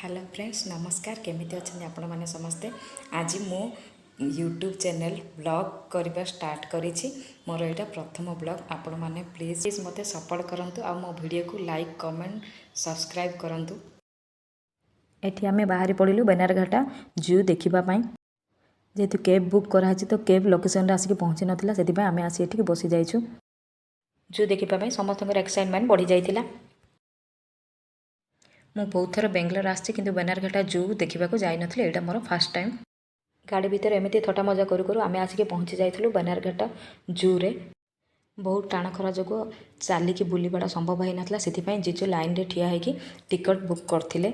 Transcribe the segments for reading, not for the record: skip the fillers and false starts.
Hello friends नमस्कार केमिति अच्छे आपण मैंने समस्ते आज मु यूट्यूब चैनल ब्लॉग करवा स्टार्ट करिछि मोर यहाँ प्रथम ब्लॉग आपण मैंने प्लीज मते सपोर्ट करंतु आ मो वीडियो को लाइक कमेंट सब्सक्राइब करंतु। एठी आमे बाहरी पड़िलु बेनारघाटा जू देखिबा जेहेतु कैब बुक कराई तो कैब लोकेशन आसिक पहुँची नाला से आम आसी एठी बसी जाइछु जू देखिबा समस्त एक्साइटमेंट बढ़ी जाइतिला। मु बहुत थर बेंगलोर आसी किंतु बेनारघाटा जू देखा जाई नथले एटा मोर फर्स्ट टाइम। गाड़ी भितर एमती थटा मजा करूँ आम आसिक पहुँची जाइलु बेनारघाटा जू रे। बहुत टाण खरा जो चलिकी बुलवाटा संभव हो नाला से जीजू लाइन रे ठिया होगी टिकट बुक करथिले।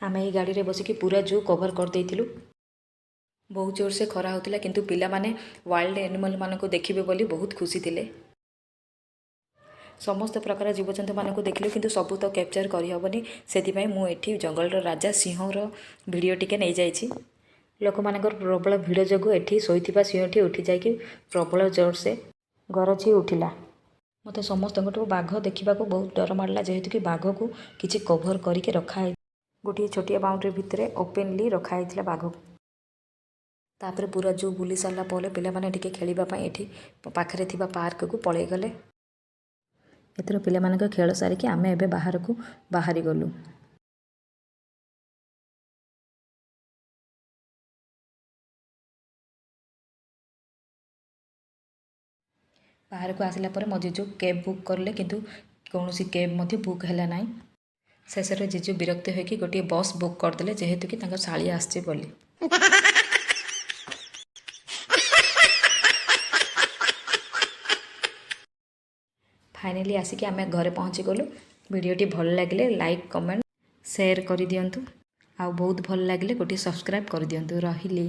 आम ये गाड़ी रे बसिकी पूरा जू कवर कर देइथिलु। बहुत जोर से खरा होतिला किंतु पिला माने वाइल्ड एनिमल मानको देखिबे बोली बहुत खुशी थिले। समस्त प्रकार जीवजंतु मानक देखिलु किंतु सबू तो कैप्चर करहबनी से मुझे जंगल राजा सिंहर वीडियो टिके नहीं जाइछि। लोक मानकर प्रबल भिड़ जो एठी शोइथिबा सिंहटी उठी जाइए प्रबल जोर से गरजी उठिला। मते समस्त बाघ देखा बहुत डर मारला जेहेतु कि बाघ को किसी कभर करके रखाई गोटे छोटिया बाउंड्री भितर ओपेनली रखाई बाघ को। तापर पूरा जो बुली सारा पर पिला माने टिके खेलिबा एठी पाखरे थिबा पार्क को पळेई गले। एथर पिलाମାନଙ୍କ खेल सारिकी आमे एबे बाहर को बाहरी गलु। बाहर को आसिला पर मो जीजू कैब बुक करले किंतु कौन सी कैब मध्य बुक हैला नाई। शेष में जीजू विरक्त होकर गोटे बस बुक करदे जेहेतु कि शाड़ी आसचे बोली। फाइनली आसिक आम घरे पहुँची गलु। वीडियोटी भल लगे लाइक कमेंट शेयर कर दियंतु। आ बहुत भल लगे गोटे सब्सक्राइब कर दियंतु। रहिली।